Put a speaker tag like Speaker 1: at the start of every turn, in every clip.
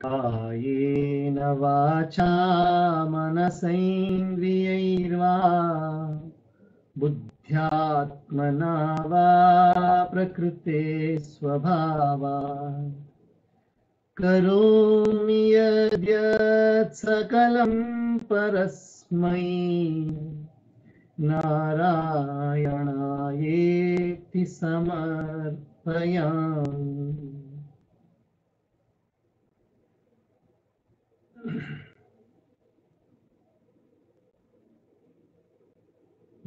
Speaker 1: कायेन वाचा मनसेन्द्रियैर्वा बुद्ध्यात्मना वा प्रकृते स्वभावात् करोमि यद्यत् सकलं परस्मै नारायणायेति समर्पयामि.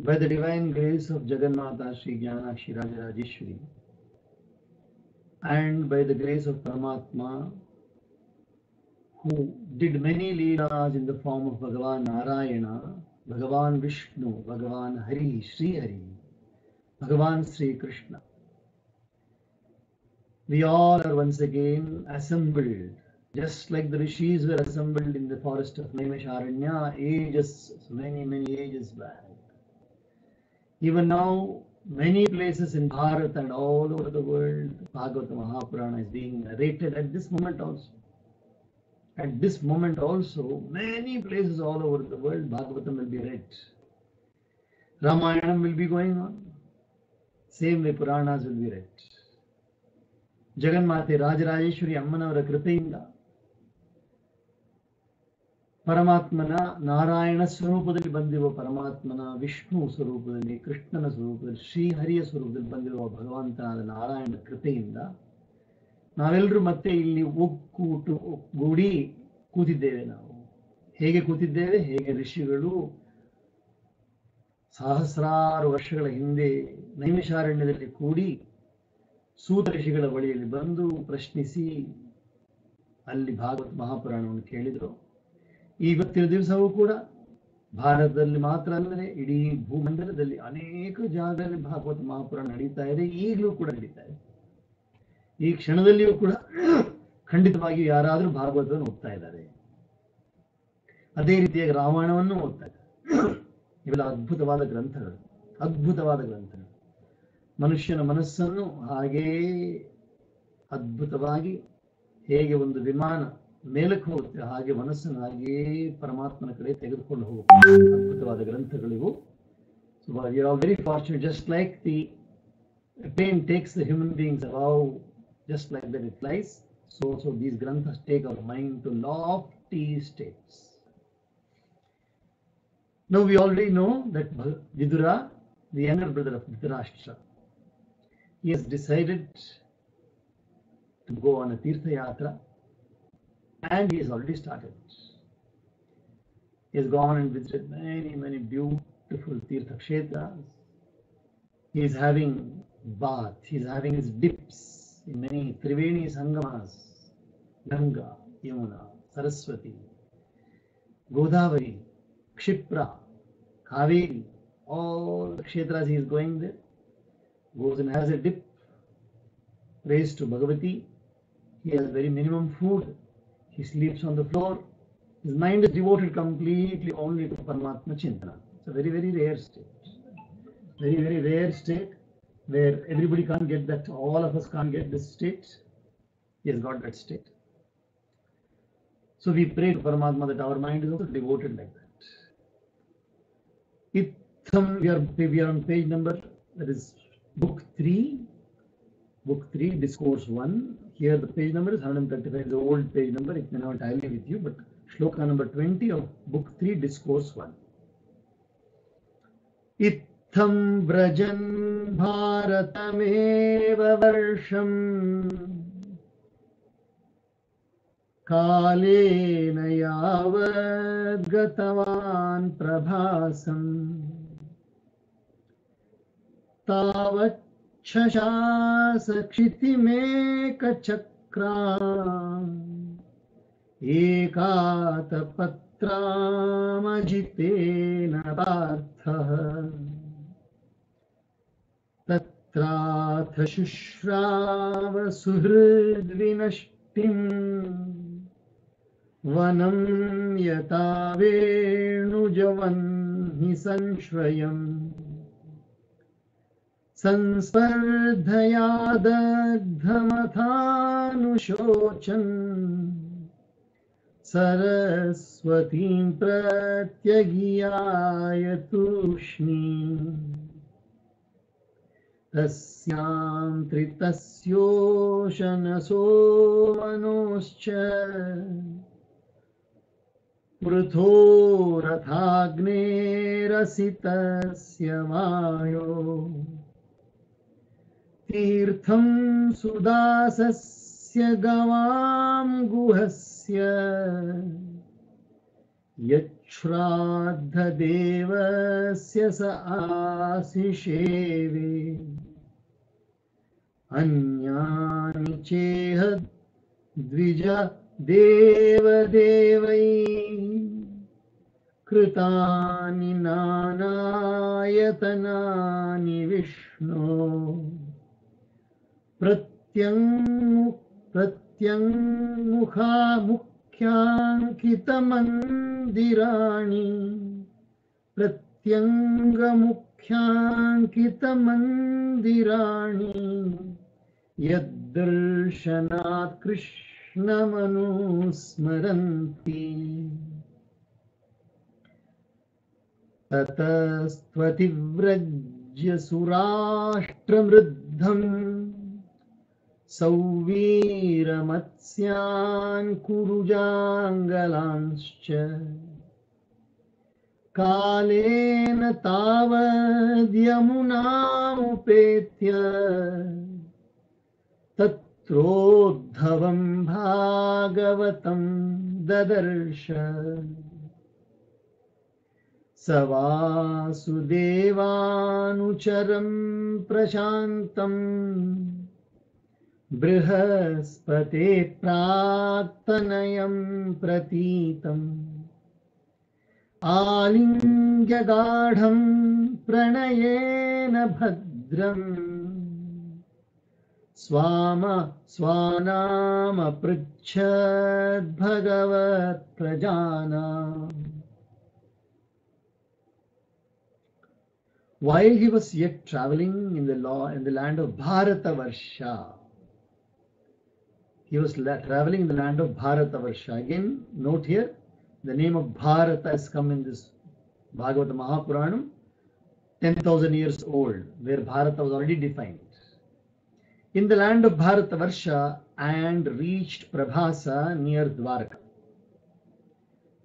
Speaker 1: By the divine grace of Jagannatha Sri Gyanakshi Rajarajeshwari and by the grace of Paramatma, who did many leelas in the form of Bhagavan Narayana, Bhagavan Vishnu, Bhagavan Hari, Sri Hari, Bhagavan Sri Krishna, we all are once again assembled, just like the rishis were assembled in the forest of Naimisharanya ages, many ages back. Even now, many places in Bharat and all over the world, Bhagavata Mahapurana is being narrated at this moment also. At this moment also, many places all over the world, Bhagavatam will be read. Ramayanam will be going on. Same way Puranas will be read. Jagannathe Rajarajeshwari Ammanavara Kripayinda ಪರಮಾತ್ಮನ ನಾರಾಯಣ ಸ್ವರೂಪದಲ್ಲಿ ಬಂದಿರುವ ಪರಮಾತ್ಮನ ವಿಷ್ಣು ಸ್ವರೂಪದಲ್ಲಿ ಕೃಷ್ಣನ ಸ್ವರೂಪದಲ್ಲಿ ಶ್ರೀಹರಿಯ ಸ್ವರೂಪದಲ್ಲಿ ಬಂದಿರುವ ಭಗವಂತನಾದ ನಾರಾಯಣ ಕೃಪೆಯಿಂದ ನಾವೆಲ್ಲರೂ ಮತ್ತೆ ಇಲ್ಲಿ ಒಗ್ಗೂಡಿ ಕೂತಿದ್ದೇವೆ. ನಾವು ಹೇಗೆ ಕೂತಿದ್ದೇವೆ? ಹೇಗೆ ಋಷಿಗಳು ಸಹಸ್ರಾರು ವರ್ಷಗಳ ಹಿಂದೆ ನೈಮಿಷಾರಣ್ಯದಲ್ಲಿ ಕೂಡಿ ಸೂತ ಋಷಿಗಳ ಬಳಿಯಲ್ಲಿ ಬಂದು ಪ್ರಶ್ನಿಸಿ ಅಲ್ಲಿ ಭಾಗವತ ಮಹಾಪುರಾಣವನ್ನು ಕೇಳಿದರು. ಇವತ್ತಿನ ದಿವಸವೂ ಕೂಡ ಭಾರತದಲ್ಲಿ ಮಾತ್ರ ಅಂದರೆ ಇಡೀ ಭೂಮಂಡಲದಲ್ಲಿ ಅನೇಕ ಜಾಗದಲ್ಲಿ ಭಾಗವತ ಮಹಾಪುರಾಣ ನಡೀತಾ ಇದೆ. ಈಗಲೂ ಕೂಡ ನಡೀತಾ ಇದೆ. ಈ ಕ್ಷಣದಲ್ಲಿಯೂ ಕೂಡ ಖಂಡಿತವಾಗಿಯೂ ಯಾರಾದರೂ ಭಾಗವತವನ್ನು ಓದ್ತಾ ಇದ್ದಾರೆ. ಅದೇ ರೀತಿಯಾಗಿ ರಾಮಾಯಣವನ್ನು ಓದ್ತಾ ಇದ್ದಾರೆ. ಇವೆಲ್ಲ ಅದ್ಭುತವಾದ ಗ್ರಂಥಗಳು, ಅದ್ಭುತವಾದ ಗ್ರಂಥಗಳು. ಮನುಷ್ಯನ ಮನಸ್ಸನ್ನು ಹಾಗೇ ಅದ್ಭುತವಾಗಿ ಹೇಗೆ ಒಂದು ವಿಮಾನ ಮೇಲಕ್ಕೆ ಹೋಗುತ್ತೆ ಹಾಗೆ ಮನಸ್ಸನ್ನು ಹಾಗೇ ಪರಮಾತ್ಮನ ಕಡೆ ತೆಗೆದುಕೊಂಡು ಹೋಗುತ್ತೆ ಅದ್ಭುತವಾದ ಗ್ರಂಥಗಳಿವು. So we are very fortunate, just like the plane takes the human beings above, just like that it flies, so these granthas take our mind to lofty states. Now we already know that Vidura, the younger brother of Dhritarashtra, he has decided to go on a Tirtha Yatra. And he has already started. He has gone and visited many beautiful Tirtha Kshetras. He is having bath. He is having his dips in many Triveni Sangamas, Ganga, Yamuna, Saraswati, Godavari, Kshipra, Kaveri. All the Kshetras he is going there. Goes and has a dip. Prays to Bhagavati. He has very minimum food. He sleeps on the floor. His mind is devoted completely only to Paramatma Chintana. It's a very rare state. Very rare state where everybody can't get that. All of us can't get this state. He has got that state. So we pray to Paramatma that our mind is also devoted like that. We are on page number, that is book 3, discourse 1. Here the page number is 135, the old page number, it may not tally with you, but shloka number 20 of book 3, discourse 1. Itham brajan bharatameva varsham kalena yavad gatavan prabhasam tavat क्षितिमेकचक्रा एकातपत्रामजितेन पार्थः तत्राथ शुश्राव सुहृद्विनष्टिम् वनं यथा वेणुजवह्नि संश्रयम् संस्पर्धया दग्धमथानुशोचन् सरस्वतीं प्रत्यगियाय तूष्णीम् तस्यां त्रितस्योशनसो मनोश्च पृथोरथाग्नेरसितस्य वायो तीर्थं सुदासस्य गवां गुहस्य यच्छ्राद्धदेवस्य स आशिषेवे अन्यानि चेह द्विज देवदेवै कृतानि नानायतनानि विष्णो प्रत्यङ्मुखामुख्याङ्कितमन्दिराणि प्रत्यङ्गमुख्याङ्कितमन्दिराणि यद्दर्शनात् कृष्णमनुस्मरन्ति ततस्त्वतिव्रज्य सुराष्ट्रमृद्धम् सौवीरमत्स्यान् कुरुजाङ्गलांश्च कालेन तावद्यमुनामुपेत्य तत्रोद्धवं भागवतं ददर्श स वासुदेवानुचरं प्रशान्तम् बृहस्पते प्राक्तनयं प्रतीतम् आलिङ्ग्य गाढं प्रणयेन भद्रम् स्वानामपृच्छद्भगवत्प्रजानाम्. While he was yet traveling in the land of Bharatavarsha, he was traveling in the land of Bharatavarsha. Again, note here, the name of Bharata has come in this Bhagavata Mahapuranam, 10,000 years old, where Bharata was already defined. In the land of Bharatavarsha and reached Prabhasa near Dwarka.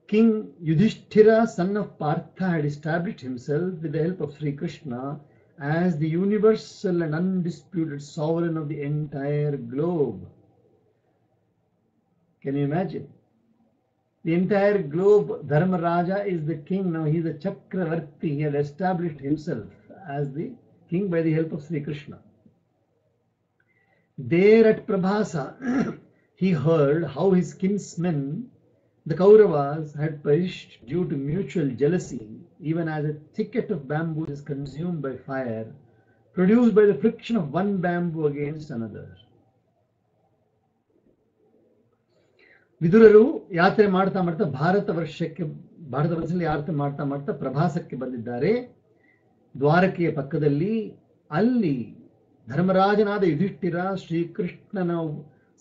Speaker 1: King Yudhishthira, son of Partha, had established himself with the help of Sri Krishna as the universal and undisputed sovereign of the entire globe. Can you imagine? The entire globe, Dharmaraja is the king. Now he is a Chakravarti. He had established himself as the king by the help of Sri Krishna. There at Prabhasa, he heard how his kinsmen, the Kauravas, had perished due to mutual jealousy, even as a thicket of bamboo is consumed by fire, produced by the friction of one bamboo against another. ವಿದುರರು ಯಾತ್ರೆ ಮಾಡ್ತಾ ಮಾಡ್ತಾ ಭಾರತ ವರ್ಷದಲ್ಲಿ ಯಾತ್ರೆ ಮಾಡ್ತಾ ಮಾಡ್ತಾ ಪ್ರಭಾಸಕ್ಕೆ ಬಂದಿದ್ದಾರೆ. ದ್ವಾರಕೆಯ ಪಕ್ಕದಲ್ಲಿ ಅಲ್ಲಿ ಧರ್ಮರಾಜನಾದ ಯುಧಿಷ್ಠಿರ ಶ್ರೀಕೃಷ್ಣನ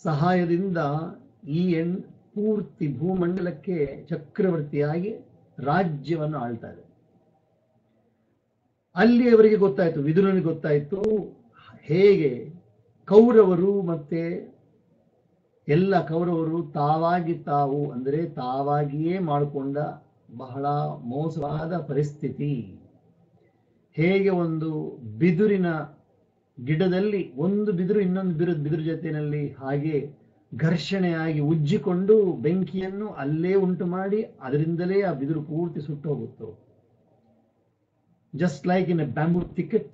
Speaker 1: ಸಹಾಯದಿಂದ ಈ ಪೂರ್ತಿ ಭೂಮಂಡಲಕ್ಕೆ ಚಕ್ರವರ್ತಿಯಾಗಿ ರಾಜ್ಯವನ್ನು ಆಳ್ತಾರೆ. ಅಲ್ಲಿ ಅವರಿಗೆ ಗೊತ್ತಾಯ್ತು, ವಿದುರನಿಗೆ ಗೊತ್ತಾಯ್ತು ಹೇಗೆ ಕೌರವರು ಮತ್ತೆ ಎಲ್ಲ ಕೌರವರು ತಾವು ಅಂದರೆ ತಾವಾಗಿಯೇ ಮಾಡಿಕೊಂಡ ಬಹಳ ಮೋಸವಾದ ಪರಿಸ್ಥಿತಿ. ಹೇಗೆ ಒಂದು ಬಿದುರಿನ ಗಿಡದಲ್ಲಿ ಒಂದು ಬಿದಿರು ಇನ್ನೊಂದು ಬಿದಿರು ಜೊತೆಯಲ್ಲಿ ಹಾಗೆ ಘರ್ಷಣೆಯಾಗಿ ಉಜ್ಜಿಕೊಂಡು ಬೆಂಕಿಯನ್ನು ಅಲ್ಲೇ ಉಂಟು ಮಾಡಿ ಅದರಿಂದಲೇ ಆ ಬಿದಿರು ಪೂರ್ತಿ ಸುಟ್ಟು ಹೋಗುತ್ತೋ. Just like in a bamboo thicket,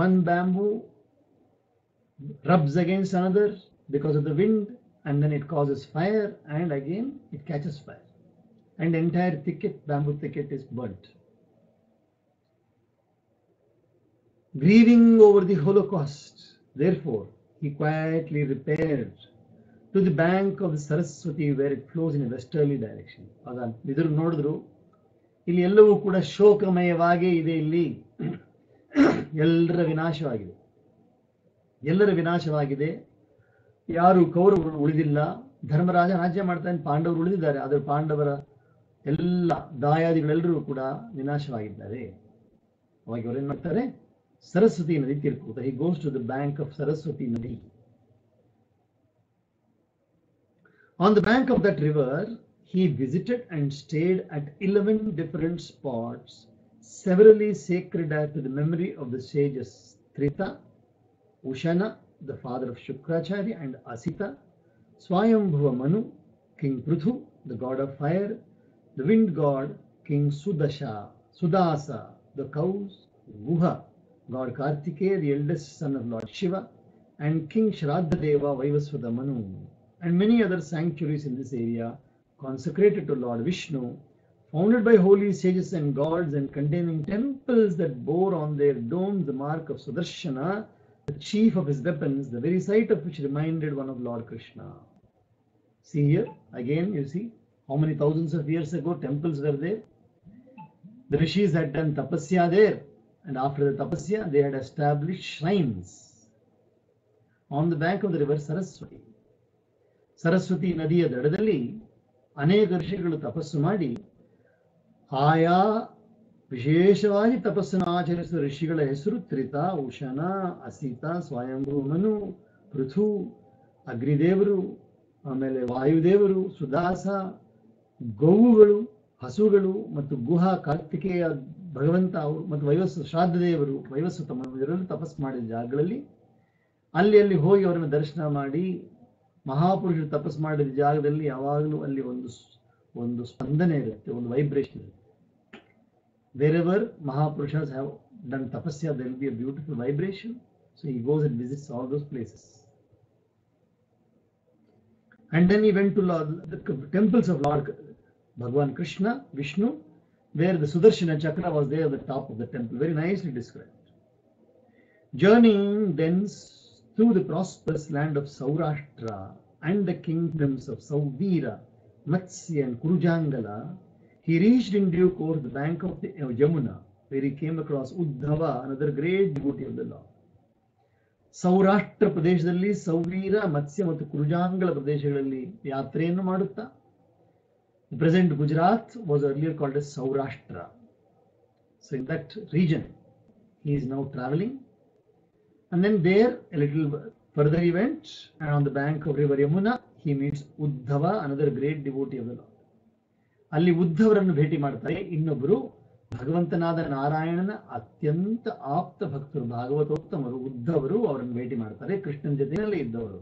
Speaker 1: one bamboo rubs against another because of the wind, and then it causes fire, and again it catches fire, and the entire thicket, bamboo thicket, is burnt. Grieving over the Holocaust, therefore, he quietly repaired to the bank of the Saraswati, where it flows in a westerly direction. ಆಗ ಇದ್ರು ನೋಡಿದ್ರು, ಇಲ್ಲಿ ಎಲ್ಲವೂ ಕೂಡ ಶೋಕಮಯವಾಗೇ ಇದೆ. ಇಲ್ಲಿ ಎಲ್ಲರ ವಿನಾಶವಾಗಿದೆ, ಯಾರು ಕೌರವರು ಉಳಿದಿಲ್ಲ. ಧರ್ಮರಾಜ ರಾಜ್ಯ ಮಾಡ್ತಾನೆ, ಪಾಂಡವರು ಉಳಿದಿದ್ದಾರೆ, ಆದರೆ ಪಾಂಡವರ ಎಲ್ಲ ದಾಯಾದಿಗಳೆಲ್ಲರೂ ಕೂಡ ವಿನಾಶವಾಗಿದ್ದಾರೆ. ಅವಾಗ ಅವರೇನ್ ಮಾಡ್ತಾರೆ, ಸರಸ್ವತಿ ನದಿ ತೀರ್ಕೋತಾರೆ. He goes to the bank of Saraswati ನದಿ. On the bank of that river, he visited and stayed at 11 different spots, severally sacred to the memory of the sages Trita, Ushana, the father of Shukracharya, and Asita, Swayambhuva Manu, King Pruthu, the god of fire, the wind god, King Sudasa, the cows, Guha, god Kartikeya, the eldest son of Lord Shiva, and King Shraddha-deva, Vaivasvata Manu, and many other sanctuaries in this area consecrated to Lord Vishnu, founded by holy sages and gods, and containing temples that bore on their domes the mark of Sudarshana, the chief of his weapons, the very sight of which reminded one of Lord Krishna. See here, again you see how many thousands of years ago temples were there. The rishis had done tapasya there, and after the tapasya they had established shrines on the bank of the river Saraswati. Saraswati ನದಿಯ ದಡದಲ್ಲಿ ಅನೇಕ ಋಷಿಗಳು ತಪಸ್ಸು ಮಾಡಿ, ಆಯಾ ವಿಶೇಷವಾಗಿ ತಪಸ್ಸನ್ನು ಆಚರಿಸಿದ ಋಷಿಗಳ ಹೆಸರು ತ್ರಿತ, ಉಶನ, ಅಸಿತ, ಸ್ವಯಂಭೂ ಮನು, ಪೃಥು, ಅಗ್ನಿದೇವರು, ಆಮೇಲೆ ವಾಯುದೇವರು, ಸುದಾಸ, ಗೋವುಗಳು, ಹಸುಗಳು ಮತ್ತು ಗುಹಾ ಕಾರ್ತಿಕೇಯ ಭಗವಂತ ಅವರು ಮತ್ತು ಶ್ರಾದ್ದದೇವರು, ವೈವಸ್ವತ ಇವರೆಲ್ಲರೂ ತಪಸ್ಸು ಮಾಡಿದ ಜಾಗಗಳಲ್ಲಿ ಅಲ್ಲಿ ಹೋಗಿ ಅವರನ್ನು ದರ್ಶನ ಮಾಡಿ, ಮಹಾಪುರುಷರು ತಪಸ್ಸು ಮಾಡಿದ ಜಾಗದಲ್ಲಿ ಯಾವಾಗಲೂ ಅಲ್ಲಿ ಒಂದು ಸ್ಪಂದನೆ ಇರುತ್ತೆ, ಒಂದು ವೈಬ್ರೇಷನ್ ಇರುತ್ತೆ. Wherever Mahapurushas have done tapasya, there will be a beautiful vibration. So he goes and visits all those places. And then he went to the temples of Lord Bhagavan Krishna, Vishnu, where the Sudarshana Chakra was there at the top of the temple, very nicely described. Journeying thence through the prosperous land of Saurashtra and the kingdoms of Sauvira, Matsya and Kurujangala, he reached in due course the bank of the Yamuna, where he came across Uddhava, another great devotee of the Lord. Saurashtra ಪ್ರದೇಶದಲ್ಲಿ ಸೌವೀರ, ಮತ್ಸ್ಯ ಮತ್ತು ಕುರುಜಾಂಗಳ ಪ್ರದೇಶಗಳಲ್ಲಿ ಯಾತ್ರೆಯನ್ನು ಮಾಡುತ್ತಾ, present Gujarat was earlier called as Saurashtra. So in that region he is now traveling. And then there, a little further he went, and on the bank of river Yamuna, he meets Uddhava, another great devotee of the Lord. ಅಲ್ಲಿ ಉದ್ಧವರನ್ನು ಭೇಟಿ ಮಾಡ್ತಾರೆ. ಇನ್ನೊಬ್ಬರು ಭಗವಂತನಾದ ನಾರಾಯಣನ ಅತ್ಯಂತ ಆಪ್ತ ಭಕ್ತರು, ಭಾಗವತೋತ್ತಮರು ಉದ್ಧವರು ಅವರನ್ನು ಭೇಟಿ ಮಾಡ್ತಾರೆ, ಕೃಷ್ಣನ ಜೊತೆಯಲ್ಲೇ ಇದ್ದವರು.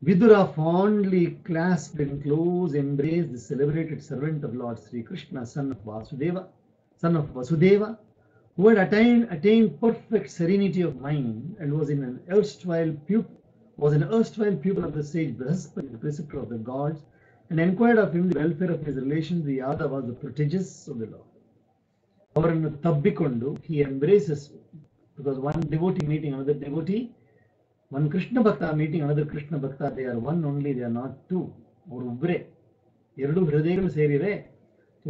Speaker 1: Vidura fondly clasped in close embrace the celebrated servant of Lord Sri Krishna, son of Vasudeva, who had attained perfect serenity of mind and was an erstwhile pupil of the sage Brihaspati, the preceptor of the gods, and inquired of him the welfare of his relations, the Yadavas, the proteges of the Lord. Avarannu tabbikondu, he embraces, because one devotee meeting another devotee, one Krishna Bhakta meeting another Krishna Bhakta, they are one only, they are not two. Avaru obbre, ಎರಡು ಹೃದಯಗಳು ಸೇರಿವೆ.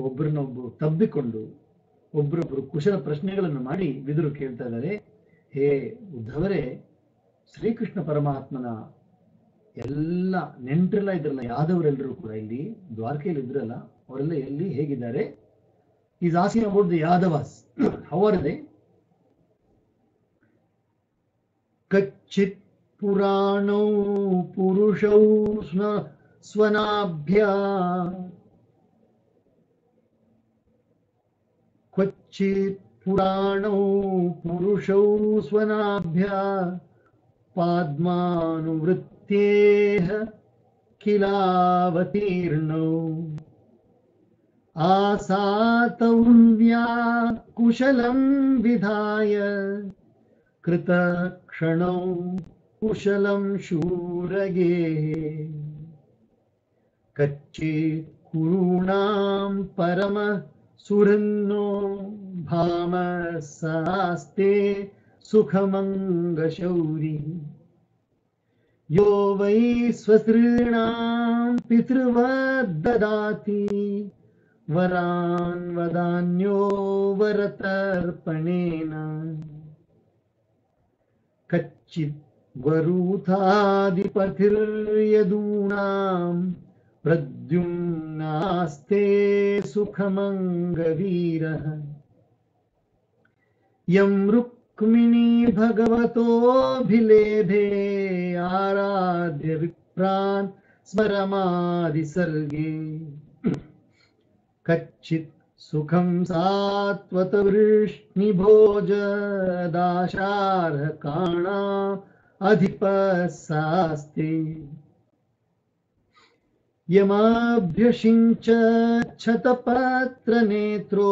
Speaker 1: ಒಬ್ಬರನ್ನೊಬ್ಬರು ತಬ್ಬಿಕೊಂಡು ಒಬ್ಬರೊಬ್ಬರು ಕುಶಲ ಪ್ರಶ್ನೆಗಳನ್ನು ಮಾಡಿ ವಿದುರು ಕೇಳ್ತಾ ಇದ್ದಾರೆ, ಹೇ ಉದ್ಧವರೇ, ಶ್ರೀಕೃಷ್ಣ ಪರಮಾತ್ಮನ ಎಲ್ಲ ನೆಂಟರೆಲ್ಲ ಇದ್ರಲ್ಲ, ಯಾದವರೆಲ್ಲರೂ ಕೂಡ ಇಲ್ಲಿ ದ್ವಾರಕೆಯಲ್ಲಿ ಇದ್ರಲ್ಲ, ಅವರೆಲ್ಲ ಎಲ್ಲಿ, ಹೇಗಿದ್ದಾರೆ? Is asking about the Yadavas, how are they? ಕಚ್ಚಿತ್ ಪುರಾಣೌ ಪುರುಷೌ ಸ್ವನಾಭ್ಯಾ ಕ್ವಚಿತ್ ಪುರಾಣೌ ಪುರುಷೌ ಸ್ವನಾಭ್ಯಾ ಪಾದ್ಮಾನುವೃತ್ತೇಹ ಕಿಲಾವತೀರ್ಣೌ ಆಸಾತೌರ್ವ್ಯಾ ಕುಶಲಂ ವಿಧಾಯ ಕೃತ ಕ್ಷಣೌ ಕುಶಲಂ ಶೂರಗೇ ಕಚ್ಚಿತ್ ಕುರುಣಾಂ ಪರಮ ಸುರನ್ನೋ ಭಾಮಸಾಸ್ತೆ ಸುಖಮಂಗಶೌರಿ ಯೋ ವೈ ಸ್ವಸೃಣಾಂ ಪಿತೃವದ್ದದಾತಿ ವರಾನ್ ವದಾನ್ಯೋ ವರತರ್ಪಣೇನ ಕಚ್ಚಿತ್ वरूथादिपथिर्यदूनां प्रद्युम्नास्ते सुखमङ्गवीरः यं रुक्मिणी भगवतोऽभिलेभे आराध्य विप्रान् स्मरमादिसर्गे कच्चित् सुखं सात्वतवृष्णिभोजदाशार्हकाणाम् अधिपसास्ते यमाभ्यषिञ्च क्षतपत्रनेत्रो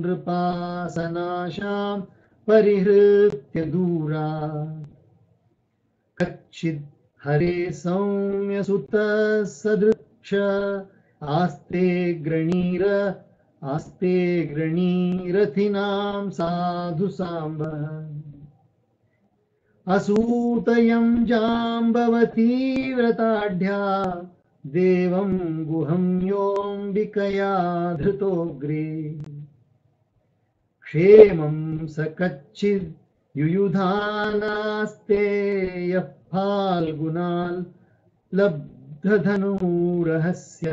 Speaker 1: नृपासनाशां परिहृत्य दूरात् कच्चिद् हरे सौम्यसुतः सदृक्ष आस्ते गृणीरथिनां साधु साम्ब असूतयं जाम्बवती व्रताढ्या देवं गुहं योऽम्बिकया धृतोऽग्रे क्षेमं स कच्चिद् युयुधानास्ते यः फाल्गुनाल् लब्धधनुरहस्य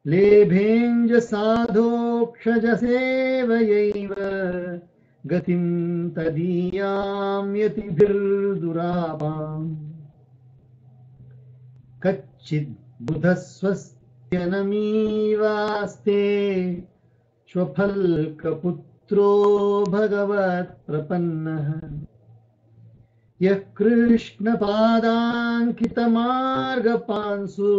Speaker 1: लेभेञ्जसाधोक्षजसेवयैव गतिं तदीयां यतिभिर्दुरापाम् कच्चिद् बुधस्वस्त्यनमीवास्ते श्वफल्कपुत्रो भगवत्प्रपन्नः यः कृष्णपादाङ्कितमार्गपांसु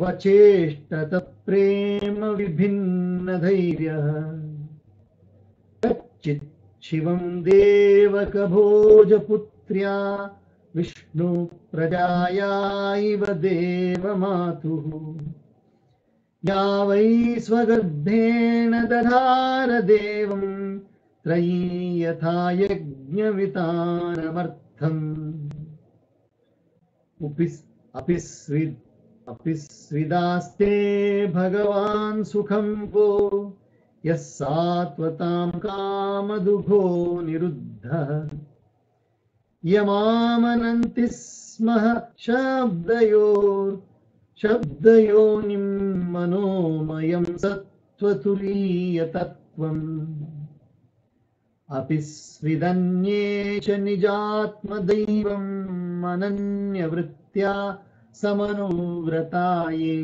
Speaker 1: वचेष्टत प्रेम विभिन्नधैर्यः कच्चित् शिवं देवकभोजपुत्र्या विष्णु प्रजाया इव देवमातुः या वै स्वगर्भेण दधार देवं त्रयी यथा यज्ञवितानमर्थम् अपिस्विदास्ते भगवान् सुखं वो यः सात्वतां कामदुघो निरुद्धः यमामनन्ति स्मः शब्दयोनिं मनोमयं सत्त्वतुरीयतत्त्वम् अपि स्विदन्ये च निजात्मदैवम् अनन्यवृत्त्या समनुव्रताये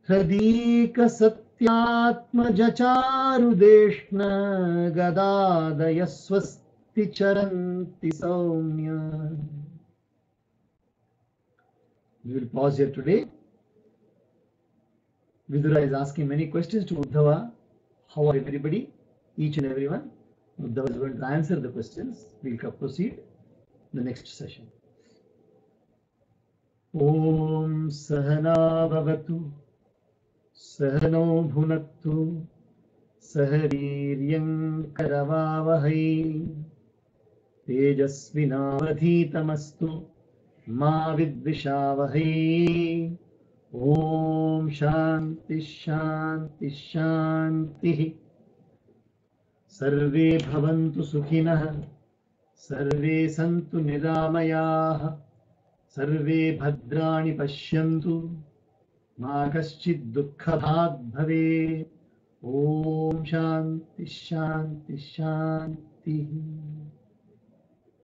Speaker 1: हृदीकसत्यात्मजचारुदेष्ण गदादयः स्वस्ति चरन्ति सौम्य. We will pause here today. Vidura is asking many questions to Uddhava. How are everybody? Each and everyone. Uddhava is going to answer the questions. We will proceed in the next session. Om Sahana Bhavatu Sahano Bhunattu Sahaviryam Karavavahai Tejasvinavadhitamastu Ma Vidvishavahai. Om Shanti Shanti Shanti. Sarve Bhavantu Sukhinah Sarve Santu Niramayah Sarve Bhadrani Pashyantu Ma Kaschid Dukkha Bhag Bhave. Om Shanti Shanti Shanti.